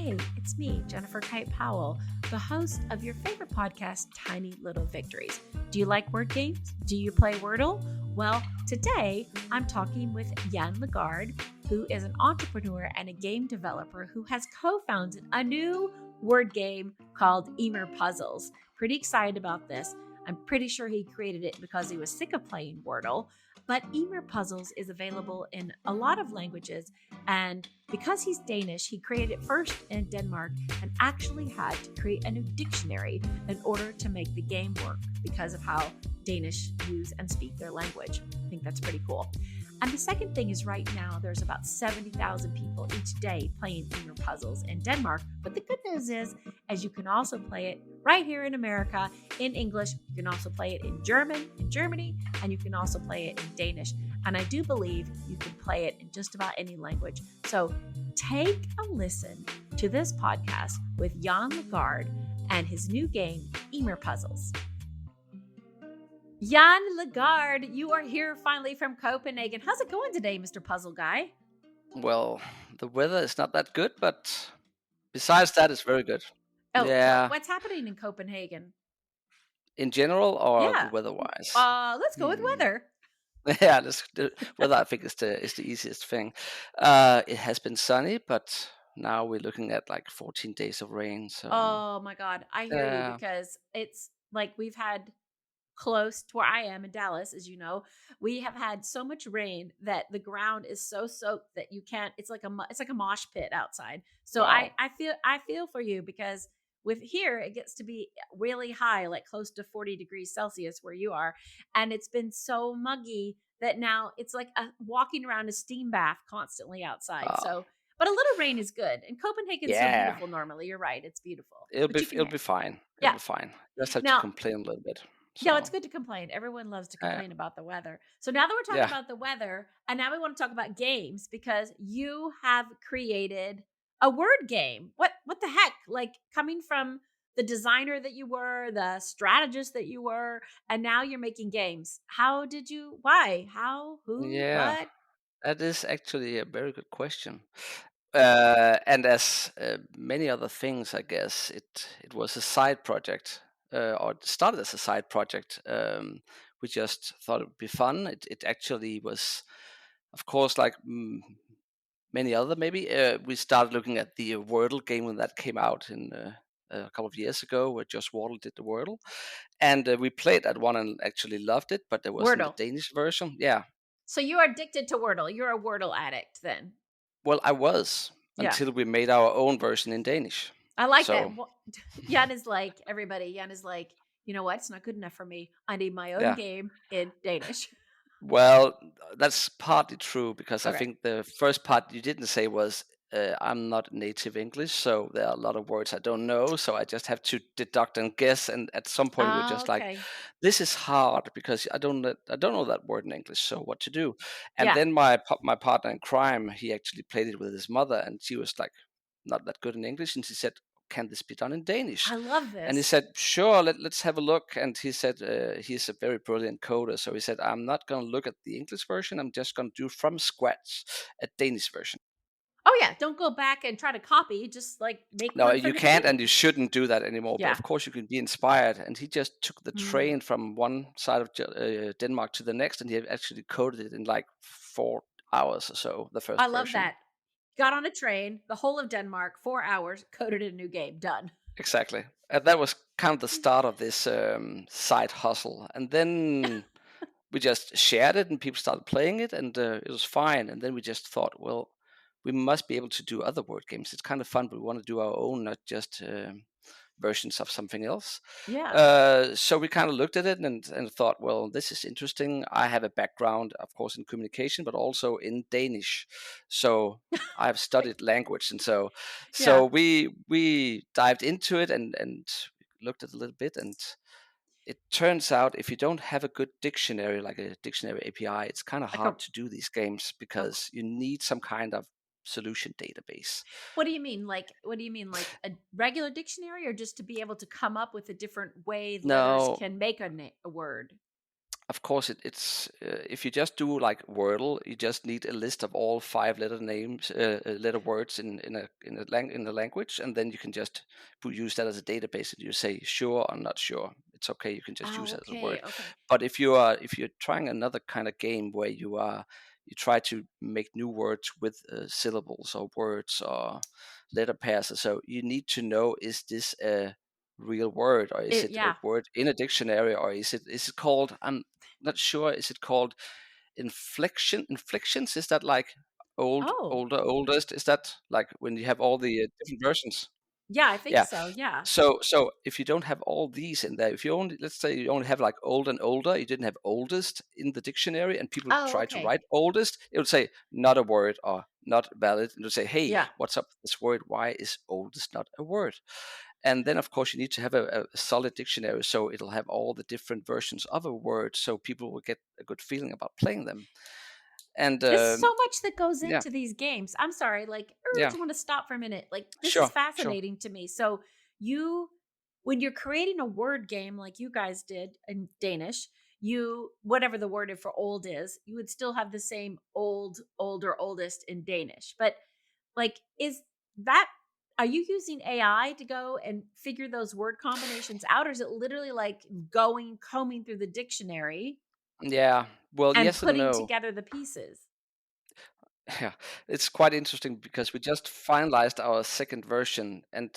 Hey, it's me, Jennifer Kite-Powell, the host of your favorite podcast, Tiny Little Victories. Do you like word games? Do you play Wordle? Well, today I'm talking with Jan Ligaard, who is an entrepreneur and a game developer who has co-founded a new word game called Immer Puzzles. Pretty excited about this. I'm pretty sure he created it because he was sick of playing Wordle, but Immer Puzzles is available in a lot of languages, and because he's Danish, he created it first in Denmark and actually had to create a new dictionary in order to make the game work because of how Danish use and speak their language. I think that's pretty cool. And the second thing is right now there's about 70,000 people each day playing Immer Puzzles in Denmark. But the good news is, as you can also play it right here in America in English, you can also play it in German in Germany, and you can also play it in Danish. And I do believe you can play it in just about any language. So take a listen to this podcast with Jan Ligaard and his new game, Immer Puzzles. Jan Ligaard, you are here finally from Copenhagen. How's it going today, Mr. Puzzle Guy? Well, the weather is not that good, but besides that, it's very good. Oh, Yeah. what's happening in Copenhagen? In general or Yeah. weather-wise? Let's go with weather. Yeah, weather I think is the easiest thing. It has been sunny, but now we're looking at like 14 days of rain. So Oh my God, I hear you, because it's like we've had close to where I am in Dallas, as you know, we have had so much rain that the ground is so soaked that you can't. It's like a mosh pit outside. So wow. I feel for you, because with here it gets to be really high, like close to 40 degrees Celsius where you are, and it's been so muggy that now it's like walking around a steam bath constantly outside. Oh, So, but a little rain is good, and Copenhagen's so yeah, beautiful. Normally, you're right, it's beautiful, it'll but be you can, it'll be fine. It'll yeah. be fine. Just have to Now, complain a little bit. no, So it's good to complain. Everyone loves to uh, complain about the weather. So now that we're talking yeah. about the weather, and now we want to talk about games, because you have created a word game. What the heck? Like, coming from the designer that you were, the strategist that you were, and now you're making games. How did you? Why? How? Who? Yeah, What? that is actually a very good question. And as many other things, I guess it was a side project, or it started as a side project. We just thought it would be fun. It actually was, of course, like many other maybe. We started looking at the Wordle game when that came out in a couple of years ago, where just Wordle did the Wordle, and we played that one and actually loved it. But there wasn't a Wordle. Danish version. Yeah. So you are addicted to Wordle. You're a Wordle addict then. Well, I was Yeah. until we made our own version in Danish. I like that. So Jan is like everybody. Jan is like, you know what? It's not good enough for me. I need my own yeah. game in Danish. Well, that's partly true because I Okay. think the first part you didn't say was I'm not native English, so there are a lot of words I don't know, so I just have to deduct and guess. And at some point, we're just like, Okay. "This is hard because I don't know that word in English, so what to do?" And Yeah. then my partner in crime, he actually played it with his mother, and she was like, not that good in English, and she said, "Can this be done in Danish?" I love And he this. said, "Sure, let's have a look." And he said he's a very brilliant coder, so he said, "I'm not going to look at the English version. I'm just going to do from scratch a Danish version." Oh yeah. Don't go back and try to copy. Just like make No, one from you the can't, and beginning. you shouldn't do that anymore. But Yeah. of course, you can be inspired. And he just took the Mm. train from one side of Denmark to the next, and he actually coded it in like 4 hours or so. The I first love version. that. Got on a train, the whole of Denmark, 4 hours, coded a new game. Done. Exactly. And that was kind of the start of this side hustle. And then we just shared it and people started playing it, and it was fine. And then we just thought, well, we must be able to do other word games. It's kind of fun, but we want to do our own, not just versions of something else. Yeah. So we kind of looked at it and thought, well, this is interesting. I have a background, of course, in communication, but also in Danish. So I've studied language, and so Yeah. we dived into it and looked at it a little bit. And it turns out if you don't have a good dictionary, like a dictionary API, it's kind of Like a. hard to do these games because you need some kind of solution database. What do you mean? What do you mean? Like a regular dictionary, or just to be able to come up with a different way letters No, can make a word? of course, it's if you just do like Wordle, you just need a list of all 5 letter names, letter words in a language, and then you can just use that as a database. And you say sure or not sure. It's okay. You can just use Oh, it as a word. okay, okay. But if you're trying another kind of game where you try to make new words with syllables or words or letter pairs, so you need to know, is this a real word, or is it a Yeah. word in a dictionary, or is it called, I'm not sure, is it called inflections? Is that like old, Oh, older, oldest? Is that like when you have all the different versions? yeah, I think Yeah. so. Yeah. So if you don't have all these in there, if you only, let's say you only have like old and older, you didn't have oldest in the dictionary, and people Oh, try to okay. write oldest, it would say not a word or not valid. It would say, hey, Yeah. what's up with this word? Why is oldest not a word? And then of course you need to have a solid dictionary, so it'll have all the different versions of a word, so people will get a good feeling about playing them. And There's so much that goes yeah, into these games. I'm sorry, like, I yeah, just want to stop for a minute. Like, this is sure, sure. fascinating to me. So, you, when you're creating a word game like you guys did in Danish, you, whatever the word for old is, you would still have the same old, older, oldest in Danish. But, like, is that, are you using AI to go and figure those word combinations out? Or is it literally like combing through the dictionary Yeah, well, and yes and putting no. together the pieces? Yeah, it's quite interesting because we just finalized our second version, and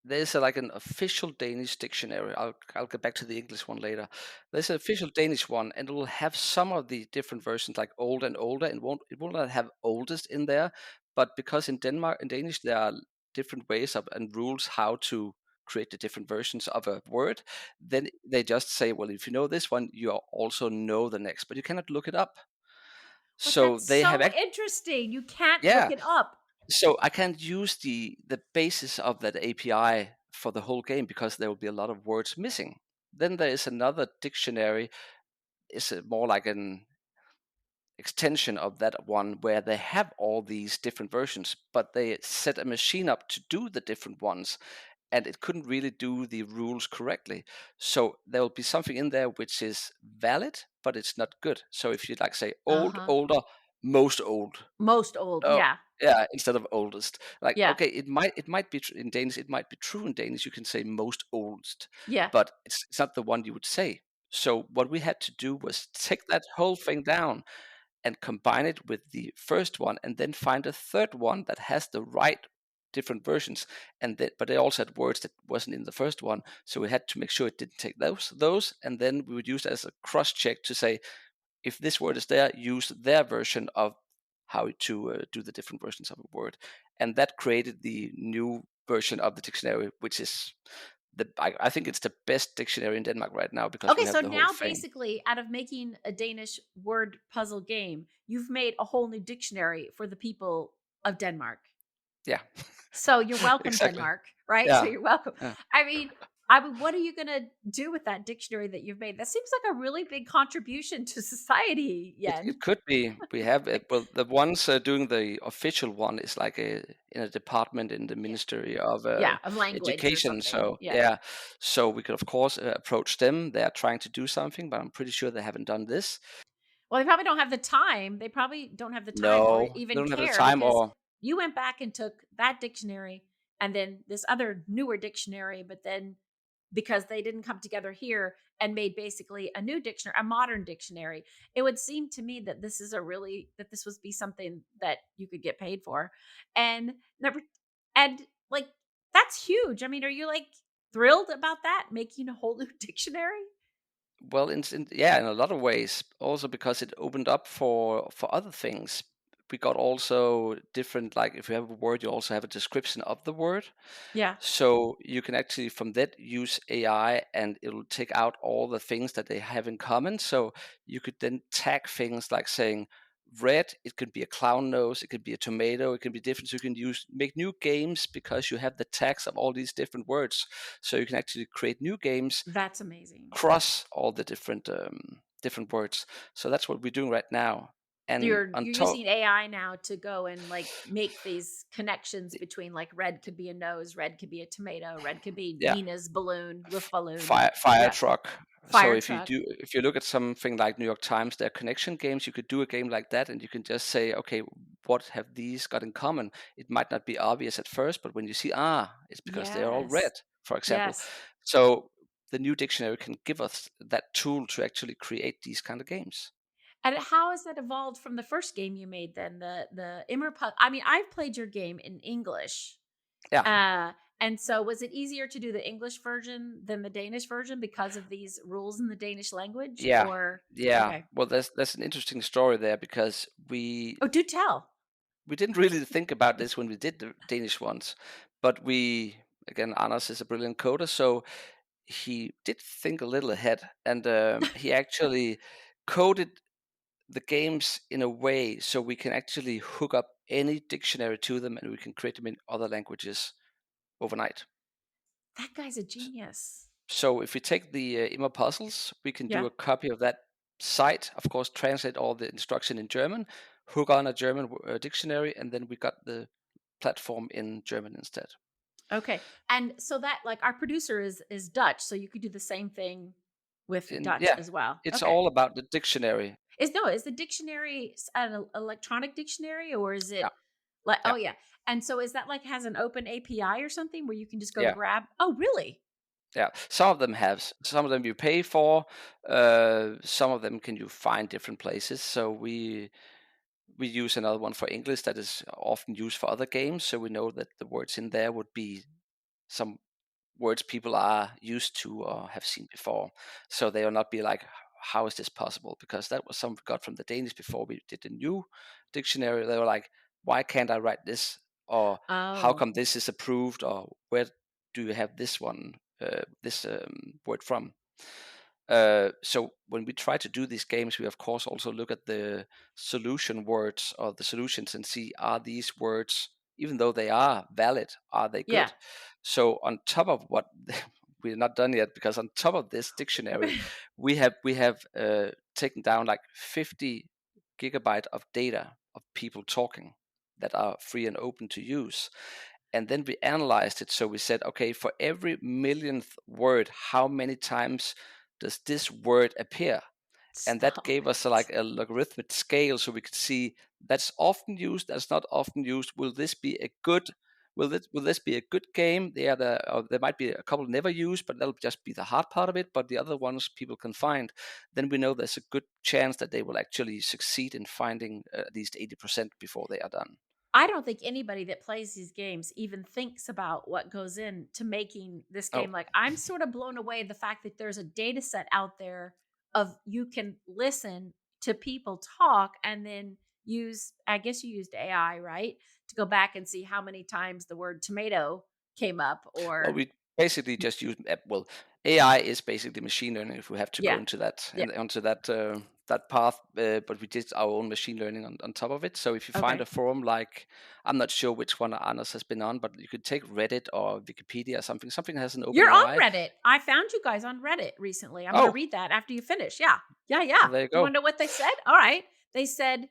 there's like an official Danish dictionary. I'll get back to the English one later. There's an official Danish one, and it will have some of the different versions, like old and older, and it will not have oldest in there. But because in Denmark, in Danish, there are different ways of and rules how to create the different versions of a word, then they just say, well, if you know this one, you also know the next, but you cannot look it up. But So that's they have, so interesting. You can't look yeah. it up. So I can't use the basis of that API for the whole game because there will be a lot of words missing. Then there is another dictionary. It's more like an extension of that one where they have all these different versions, but they set a machine up to do the different ones, and it couldn't really do the rules correctly. So there will be something in there which is valid, but it's not good. So if you like say old, Uh-huh. older, most old, Most old. oh, Yeah. yeah, instead of oldest. Like, Yeah. okay, it might be in Danish. It might be true in Danish. You can say most oldest, Yeah. but it's not the one you would say. So what we had to do was take that whole thing down and combine it with the first one, and then find a third one that has the right different versions. And then, but they also had words that wasn't in the first one, so we had to make sure it didn't take those, and then we would use it as a cross check to say, if this word is there, use their version of how to do the different versions of a word. And that created the new version of the dictionary, which is I think it's the best dictionary in Denmark right now because we Okay, have so the whole now thing. basically out of making a Danish word puzzle game, you've made a whole new dictionary for the people of Denmark. Yeah, So you're welcome, exactly. Denmark, right? So Yeah, you're welcome. yeah. I mean, what are you gonna do with that dictionary that you've made? That seems like a really big contribution to society, It Yen. could be. We have it. Well, the ones doing the official one is like in a department in the Yeah. Ministry of Yeah, of language or Education. something. So Yeah. yeah, so we could of course approach them. They are trying to do something, but I'm pretty sure they haven't done this. Well, they probably don't have the time. They probably don't have the time or No, they even don't have the care time, because or you went back and took that dictionary and then this other newer dictionary, but then because they didn't come together here and made basically a new dictionary, a modern dictionary, it would seem to me that this would be something that you could get paid for. And number, and like, that's huge. I mean, are you like thrilled about that? Making a whole new dictionary? well, yeah, in a lot of ways. Also because it opened up for other things. We got also different. Like if you have a word, you also have a description of the word. Yeah. So you can actually from that use AI, and it'll take out all the things that they have in common. So you could then tag things like saying red, it could be a clown nose, it could be a tomato, it can be different. So you can make new games because you have the tags of all these different words. So you can actually create new games That's amazing. cross all the different words. So that's what we're doing right now. And You're on top, using AI now to go and like make these connections between like red could be a nose, red could be a tomato, red could be yeah, Nina's balloon, Luftballon. fire Yeah, truck. So fire truck. if you look at something like New York Times, their connection games, you could do a game like that, and you can just say, okay, what have these got in common? It might not be obvious at first, but when you see, it's because they are all red, Yes. for example. Yes. So the new dictionary can give us that tool to actually create these kind of games. And how has that evolved from the first game you made then? The Immer Puzzles. I mean, I've played your game in English. Yeah, And so was it easier to do the English version than the Danish version because of these rules in the Danish language? yeah, Or yeah. okay. Well, there's an interesting story there because Oh, do tell. we didn't really think about this when we did the Danish ones, but again, Anders is a brilliant coder, so he did think a little ahead, and he actually coded the games in a way so we can actually hook up any dictionary to them, and we can create them in other languages overnight. That guy's a genius. So if we take the Immer Puzzles, we can do Yeah. a copy of that site, of course, translate all the instruction in German, hook on a German dictionary, and then we got the platform in German instead. Okay. And so that like our producer is Dutch, so you could do the same thing with Dutch Yeah, as well. it's Okay. all about the dictionary. Is the dictionary an electronic dictionary or is Yeah, it like yeah, oh yeah. And so is that like has an open API or something where you can just go yeah, grab Oh, really? yeah. Some of them have. Some of them you pay for. Some of them can you find different places. So we use another one for English that is often used for other games. So we know that the words in there would be some words people are used to or have seen before. So they will not be like, how is this possible? Because that was something we got from the Danish before we did the new dictionary. They were like, why can't I write this? Or how Oh. come this is approved? Or where do you have this one, this word from? So when we try to do these games, we of course also look at the solution words or the solutions and see, are these words, even though they are valid, are they Yeah. good? So on top of what we're not done yet, because on top of this dictionary, we have taken down like 50 gigabyte of data of people talking that are free and open to use. And then we analyzed it. So we said, okay, for every millionth word, how many times does this word appear? And that Stop gave us it. like a logarithmic scale, so we could see that's often used, that's not often used. Will this be a good? Will this be a good game? There might be a couple never used, but that'll just be the hard part of it. But the other ones people can find. Then we know there's a good chance that they will actually succeed in finding at least 80% before they are done. I don't think anybody that plays these games even thinks about what goes into making this Oh, game. Like I'm sort of blown away the fact that there's a data set out there of you can listen to people talk and then use I guess you used AI, right? To go back and see how many times the word tomato came up well, or we basically just use well, AI is basically machine learning if we have to go yeah. into that Yeah. and onto that path. But we did our own machine learning on top of it. So if you find Okay. a forum like, I'm not sure which one Anders has been on, but you could take Reddit or Wikipedia or something. Something has an open You're on AI. Reddit. I found you guys on Reddit recently. I'm going to Oh, read that after you finish. Yeah. Yeah, yeah. well, there you You want go. to know what they said? All right. They said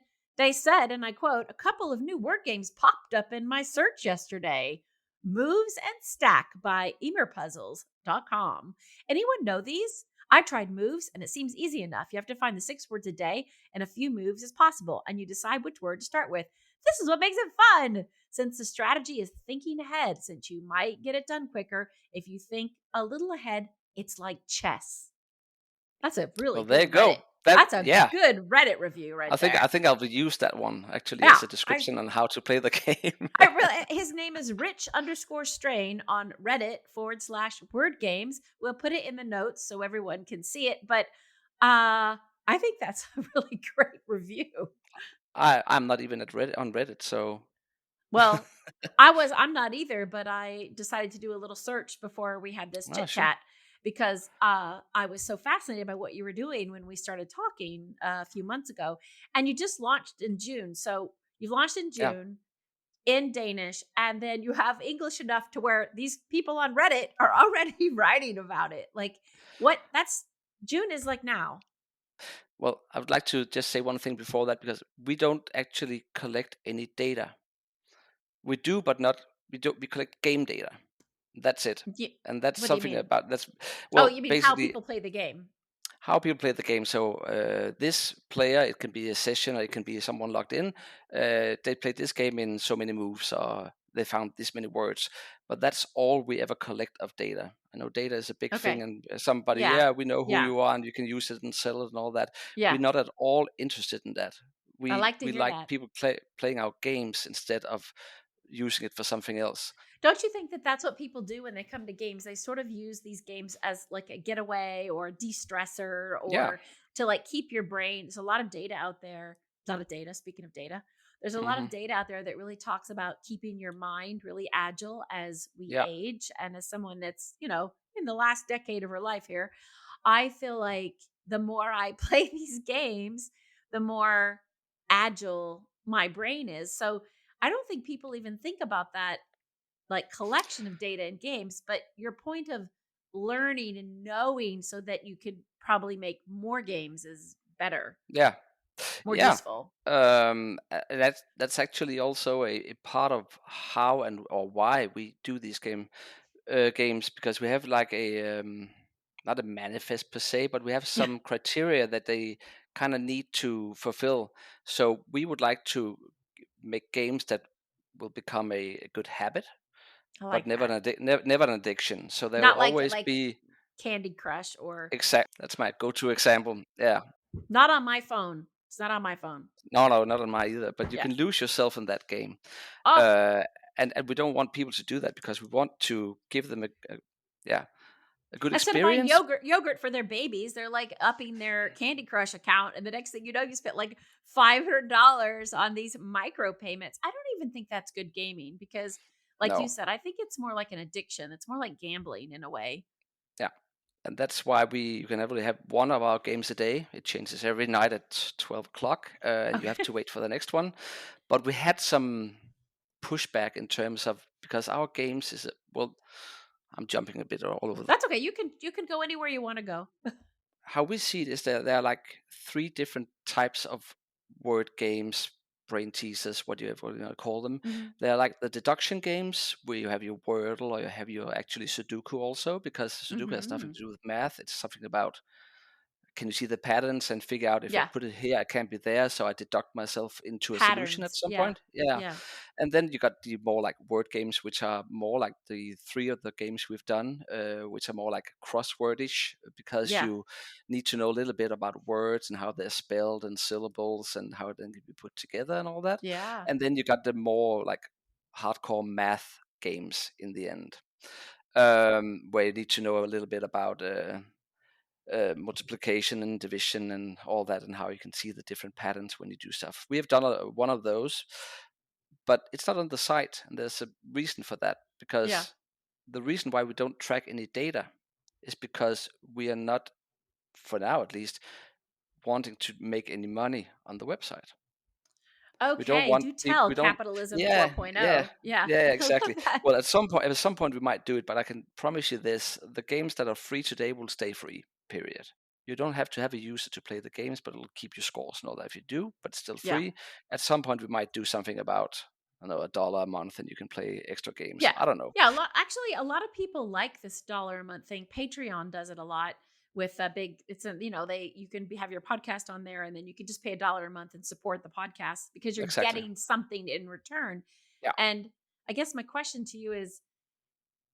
and I quote, "A couple of new word games popped up in my search yesterday. Moves and Stack by immerpuzzles.com. Anyone know these? I tried Moves and it seems easy enough. You have to find the 6 words a day and a few moves as possible and you decide which word to start with. This is what makes it fun. Since the strategy is thinking ahead, since you might get it done quicker if you think a little ahead, it's like chess." That's a really Well, there you good Reddit. go. That That's a yeah. good Reddit review right I there. think I'll use that one actually Yeah, as a I description on how to play the game. I really his name is Rich_Strain on Reddit/word games. We'll put it in the notes so everyone can see it. But I think that's a really great review. I'm not even at Reddit on Reddit, so Well, I'm not either, but I decided to do a little search before we had this oh chit sure, chat because I was so fascinated by what you were doing when we started talking a few months ago. And you just launched in June. So you launched in yeah. June in Danish, and then you have English enough to where these people on Reddit are already writing about it. Like what that's June is like now. Well, I would like to just say one thing before that, because we don't actually collect any data. We do, but not we don't. We collect game data. That's it, Ye- and that's what do you something mean? about that's Oh, well, you mean how basically people play the game? how people play the game. So this player, it can be a session, or it can be someone logged in. They played this game in so many moves, or they found this many words. But that's all we ever collect of data. I know data is a big thing, Okay. and somebody, Yeah. yeah, we know who Yeah. you are, and you can use it and sell it and all that. Yeah. We're not at all interested in that. I We like to we hear like that. people playing our games instead of using it for something else. Don't you think that that's what people do when they come to games? They sort of use these games as like a getaway or a de-stressor Yeah. or to like keep your brain. There's a lot of data out there. A lot of data. Speaking of data, there's a lot Hmm. of data out there that really talks about keeping your mind really agile as we Yeah. age. And as someone that's, in the last decade of her life here, I feel like the more I play these games, the more agile my brain is. So I don't think people even think about that like collection of data in games, but your point of learning and knowing so that you could probably make more games is better, Yeah. more Yeah. useful. That's actually also a part of how and or why we do these games, because we have like a not a manifest per se, but we have Yeah, some criteria that they kind of need to fulfill. So we would like to make games that will become a good habit, I but like never that. never an addiction. So there will Not like always like be Candy Crush or exact. That's my go-to example. Yeah. not on my phone. It's not on my phone. No, no, not on my either. But you Yeah. can lose yourself in that game. Oh, uh, and we don't want people to do that, because we want to give them yeah, a good instead of buying experience. yogurt for their babies, they're like upping their Candy Crush account, and the next thing you know, you spent like $500 on these micro payments. I don't even think that's good gaming because, like you No, said, I think it's more like an addiction. It's more like gambling in a way. yeah, and that's why you can only have one of our games a day. It changes every night at 12 o'clock, and you have Okay. to wait for the next one. But we had some pushback in terms of, because our games is well, I'm jumping a bit all over That's okay. You can go anywhere you want to go. how we see it is that there are like three different types of word games, brain teasers, what you want to call them. Mhm. They're like the deduction games where you have your Wordle, or you have your actually Sudoku also, because Sudoku has nothing Mhm. to do with math. It's something about, can you see the patterns and figure out, if I Yeah. put it here, I can't be there, so I deduct myself into a solution at Patterns. some Yeah. point. Yeah. Yeah. And then you got the more like word games, which are more like the three of the games we've done, which are more like crosswordish, because Yeah. you need to know a little bit about words and how they're spelled and syllables and how they can be put together and all that. Yeah. And then you got the more like hardcore math games in the end, where you need to know a little bit about multiplication and division and all that, and how you can see the different patterns when you do stuff. We have done one of those, but it's not on the site, and there's a reason for that. Yeah. Because the reason why we don't track any data is because we are not, for now at least, wanting to make any money on the website. We don't Okay. want Do people. tell We don't. capitalism Yeah, 4.0. yeah, Yeah. yeah, I exactly. love that. Well, at some point we might do it, but I can promise you this: the games that are free today will stay free. Period. You don't have to have a user to play the games, but it'll keep your scores and all that if you do. But it's still Yeah. free. At some point we might do something about, I don't know, $1 a month, and you can play extra games. Yeah. I don't know. Yeah, a lot of people like this dollar a month thing. Patreon does it a lot with a big it's a they you can have your podcast on there and then you can just pay $1 a month and support the podcast because you're Exactly. getting something in return. Yeah. And I guess my question to you is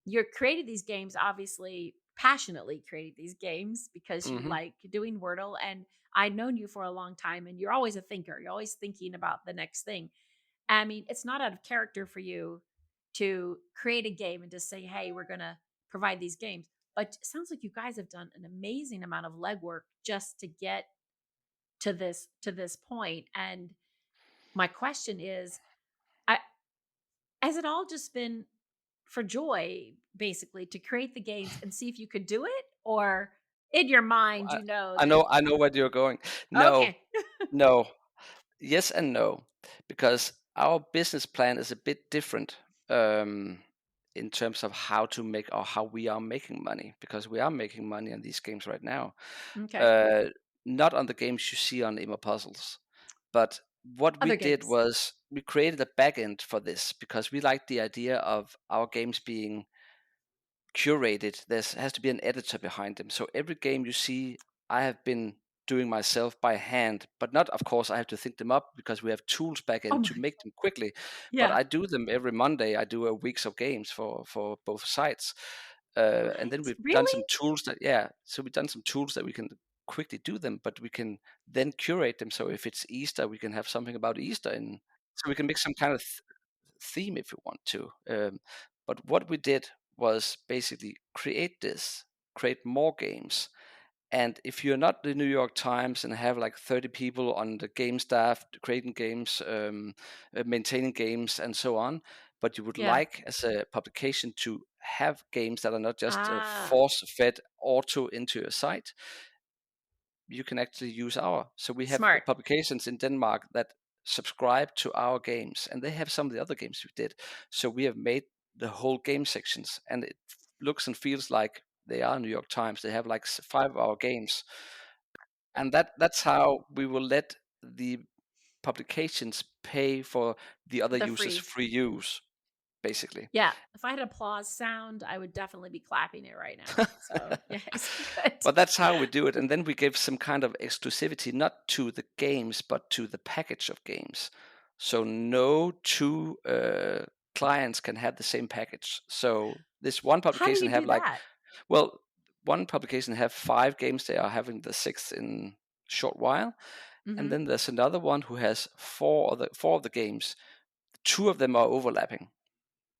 you're created these games obviously passionately created these games because you Hmm. like doing Wordle and I've known you for a long time and you're always a thinker. You're always thinking about the next thing. I mean, it's not out of character for you to create a game and just say, "Hey, we're going to provide these games." But it sounds like you guys have done an amazing amount of legwork just to get to this point. And my question is, I, has it all just been for joy, basically, to create the games and see if you could do it, or in your mind, I, you know I that know. I know where you're going. No, okay, no. Yes and no, because our business plan is a bit different, um, in terms of how to make, or how we are making money, because we are making money on these games right now. okay, Uh, not on the games you see on Immer Puzzles. But what we Other did games. was we created a backend for this because we like the idea of our games being curated. There has to be an editor behind them. So every game you see, I have been doing myself by hand, but not, of course, I have to think them up because we have tools back Oh in to my, make them quickly. But yeah. I do them every Monday. I do a weeks of games for both sites, and then What? we've done Really? some tools that yeah. So we've done some tools that we can quickly do them, but we can then curate them. So if it's Easter, we can have something about Easter, and so we can make some kind of theme if you want to. But what we did was basically create more games. And if you're not the New York Times and have like 30 people on the game staff creating games, maintaining games, and so on, but you would Yeah. like as a publication to have games that are not just Ah, force fed auto into your site, you can actually use our. So we have smart. publications in Denmark that subscribe to our games, and they have some of the other games we did. So we have made the whole game sections, and it looks and feels like they are New York Times. They have like 5 of our games, and that's how we will let the publications pay for the other The users' free. free use, basically. Yeah. If I had applause sound, I would definitely be clapping it right now. So yes, good. But that's how we do it. And then we give some kind of exclusivity, not to the games, but to the package of games. So no two clients can have the same package. So this one How do publication you have do like, that? well, one publication have 5 games. They are having the sixth in a short while. And Hmm. then there's another one who has four of the games. 2 of them are overlapping.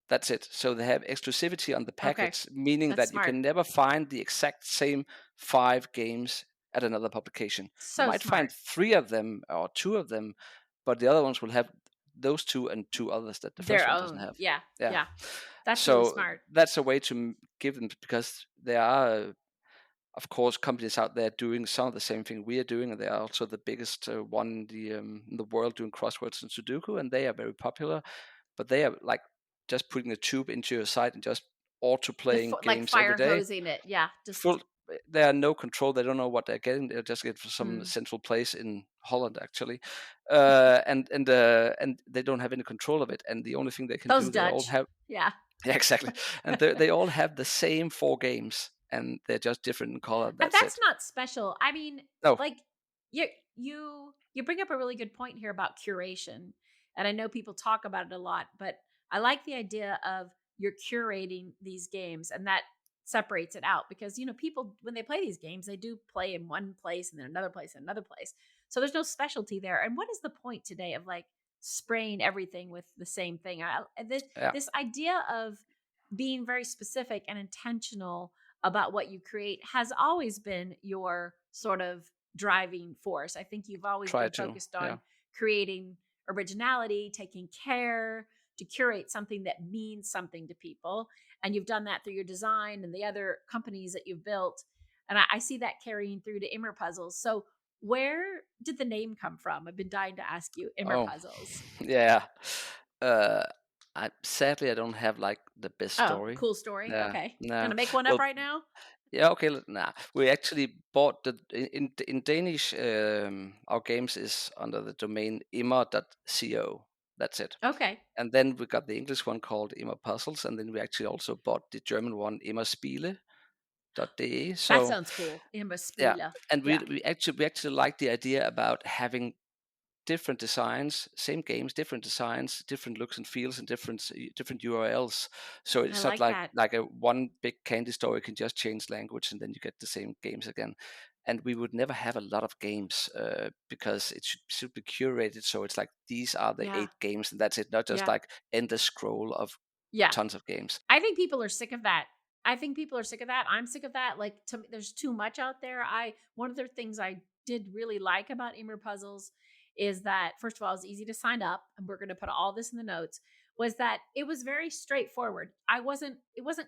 That's it. So they have exclusivity on the Okay. package, meaning That's that you smart. can never find the exact same 5 games at another publication. You So might find smart. 3 of them or 2 of them, but the other ones will have those 2 and 2 others that the first Their one doesn't own. have. Yeah. Yeah. Yeah. That's really So smart. that's a way to give them, because there are, of course, companies out there doing some of the same thing we are doing, and they are also the biggest one in the world doing crosswords and Sudoku, and they are very popular. But they are like just putting a tube into your site and just auto playing Like games every fire day. hosing it. Yeah. Just. Full, they are no control. They don't know what they're getting. They'll just get from some Mm. central place in Holland, actually, and they don't have any control of it. And the only thing they can Those do, they all Dutch. have Yeah. yeah, exactly, and they all have the same 4 games, and they're just different in color. And That's that's it. not special. I mean, No, like you you bring up a really good point here about curation. And I know people talk about it a lot, but I like the idea of you're curating these games and that separates it out because people when they play these games, they do play in one place and then another place and another place. So there's no specialty there. And what is the point today of like spraying everything with the same thing? yeah, This idea of being very specific and intentional about what you create has always been your sort of driving force. I think you've always try been to, focused yeah, on creating originality, taking care to curate something that means something to people. And you've done that through your design and the other companies that you've built. And I see that carrying through to Immer Puzzles. So, where did the name come from? I've been dying to ask you, Immer oh, Puzzles. yeah. Uh, sadly I don't have like the best Oh, story. cool story. Yeah, Okay. no. Gonna make one up Well, right now? yeah, okay. Nah, we actually bought in Danish. Our games is under the domain immer.co. That's it. Okay. And then we got the English one called Immer Puzzles, and then we actually also bought the German one Immerspiele.de. That So sounds cool. yeah, Immerspiele. and Yeah. we actually like the idea about having different designs, same games, different designs, different looks and feels, and different URLs. So I it's not like like that. like a one big candy store. You can just change language and then you get the same games again. And we would never have a lot of games because it should be curated. So it's like these are the Yeah. 8 games and that's it. Not just Yeah. like endless scroll of Yeah. tons of games. I think people are sick of that. I think people are sick of that. I'm sick of that. Like to me, there's too much out there. One of the things I did really like about Immer Puzzles is that first of all, it's easy to sign up, and we're going to put all this in the notes. Was that it was very straightforward. It wasn't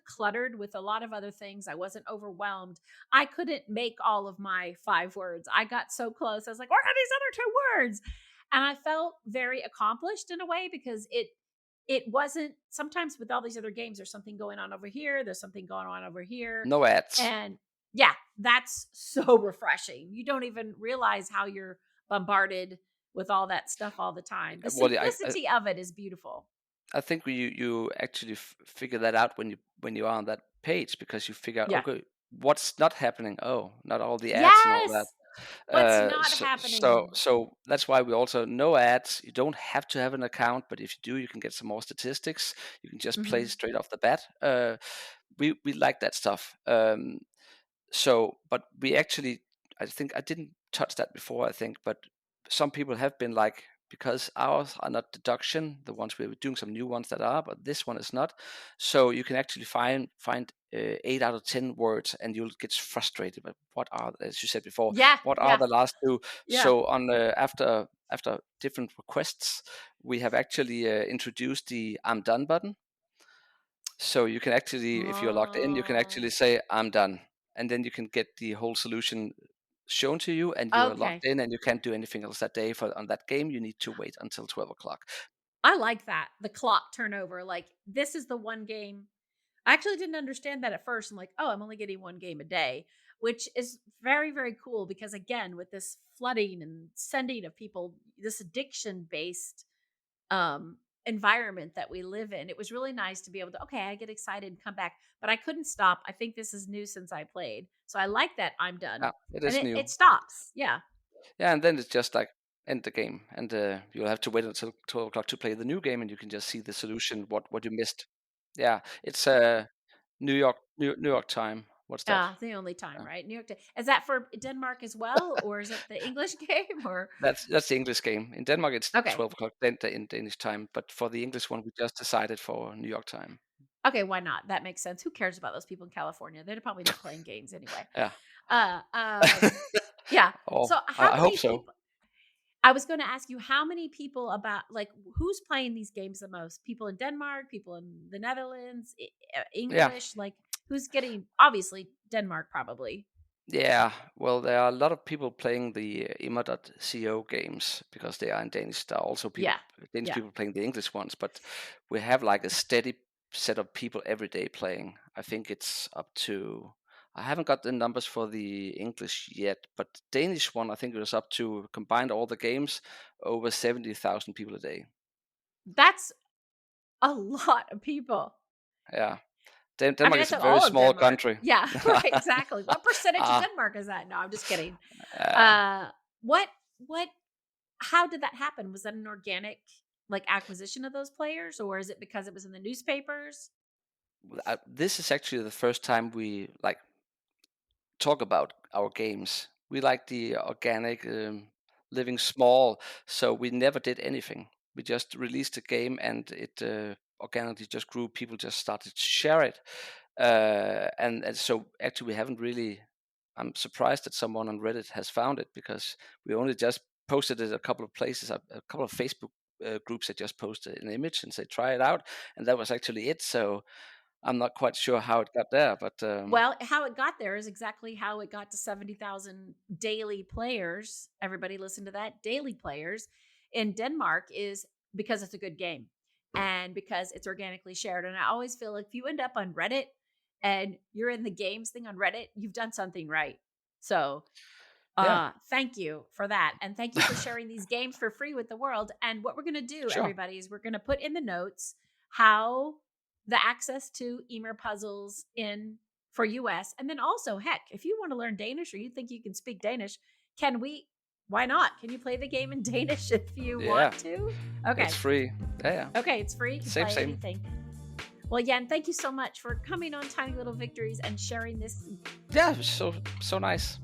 cluttered with a lot of other things. I wasn't overwhelmed. I couldn't make all of my 5 words. I got so close. I was like, what are these other 2 words? And I felt very accomplished in a way because it wasn't sometimes with all these other games, there's something going on over here, there's something going on over here. No ads. And Yeah, that's so refreshing. You don't even realize how you're bombarded with all that stuff all the time. The Well, simplicity of it is beautiful. I think you actually figure that out when you are on that page, because you figure out, Yeah. okay, what's not happening. Oh, not all the ads and all that. Yes. What's not So happening? so that's why we also no ads. You don't have to have an account, but if you do, you can get some more statistics. You can just play Mhm. straight off the bat. We like that stuff. So, but we actually, I think I didn't touch that before, I think, but some people have been like, because ours are not deduction, the ones we were doing some new ones that are, but this one is not. So you can actually find 8 out of 10 words, and you'll get frustrated. But what are, as you said before, Yeah, what are yeah, the last two? yeah. So on after different requests, we have actually introduced the "I'm done" button. So you can actually, if you're logged in, you can actually Oh, say, "I'm done," and then you can get the whole solution shown to you, and you are logged okay. in, and you can't do anything else that day for on that game. You need to wait until 12 o'clock. I like that. The clock turnover. Like, this is the one game. I actually didn't understand that at first. I'm like, oh, I'm only getting one game a day, which is very, very cool because, again, with this flooding and sending of people, this addiction based environment that we live in, it was really nice to be able to, okay, I get excited and come back, but I couldn't stop. I think this is new since I played. So I like that I'm done. Yeah, it And is it new. stops. Yeah. Yeah, and then it's just like end the game, and you'll have to wait until 12 o'clock to play the new game, and you can just see the solution, what you missed. Yeah, it's New York time. What's that? The only time, Uh, right? New York. Is that for Denmark as well, or is it the English game? Or that's the English game. In Denmark, it's okay, 12 o'clock then in Danish time, but for the English one, we just decided for New York time. okay, why not? That makes sense. Who cares about those people in California? They're probably not playing games anyway. Yeah. Uh, yeah. Oh, So how I hope many so. people? I was going to ask you how many people about like who's playing these games the most? People in Denmark, people in the Netherlands, Yeah. English. Like who's getting? Obviously Denmark, probably. Yeah, well, there are a lot of people playing the Immer.co games because they are in Danish. There are also Yeah, Danish yeah. people playing the English ones, but we have like a steady set of people every day playing. I think it's up to, I haven't got the numbers for the English yet, but Danish one, I think it was up to, combined all the games, over 70,000 people a day. That's a lot of people. Yeah. I mean, Denmark is that's a very all of small Denmark. country. Yeah, right, exactly. What percentage of Ah, Denmark is that? No, I'm just kidding. uh, Uh, what how did that happen? Was that an organic like acquisition of those players, or is it because it was in the newspapers? this is actually the first time we like talk about our games. We like the organic, living small, so we never did anything. We just released a game, and it organically just grew. People just started to share it, and so actually we haven't really. I'm surprised that someone on Reddit has found it, because we only just posted it a couple of places, a couple of Facebook groups that just posted an image and said try it out, and that was actually it. So I'm not quite sure how it got there, but Well, how it got there is exactly how it got to 70,000 daily players. Everybody listen to that. Daily players in Denmark is because it's a good game and because it's organically shared. And I always feel like if you end up on Reddit and you're in the games thing on Reddit, you've done something right. So yeah, thank you for that. And thank you for sharing these games for free with the world. And what we're going to do, sure, everybody, is we're going to put in the notes how the access to Immer Puzzles in for US. And then also, heck, if you want to learn Danish or you think you can speak Danish, can we? Why not? Can you play the game in Danish if you yeah. want to? It's Okay. free. Yeah, yeah. Okay, it's free. You can play Same. anything. Well, Jan, thank you so much for coming on Tiny Little Victories and sharing this. Yeah, so nice.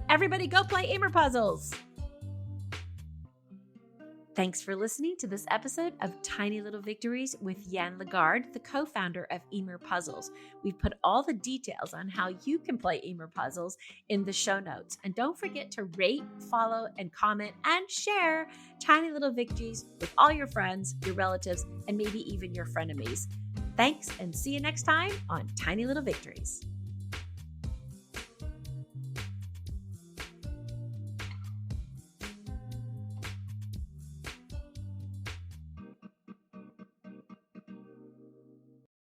Everybody go play Immer Puzzles. Thanks for listening to this episode of Tiny Little Victories with Jan Ligaard, the co-founder of Immer Puzzles. We've put all the details on how you can play Immer Puzzles in the show notes. And don't forget to rate, follow, and comment and share Tiny Little Victories with all your friends, your relatives, and maybe even your frenemies. Thanks, and see you next time on Tiny Little Victories.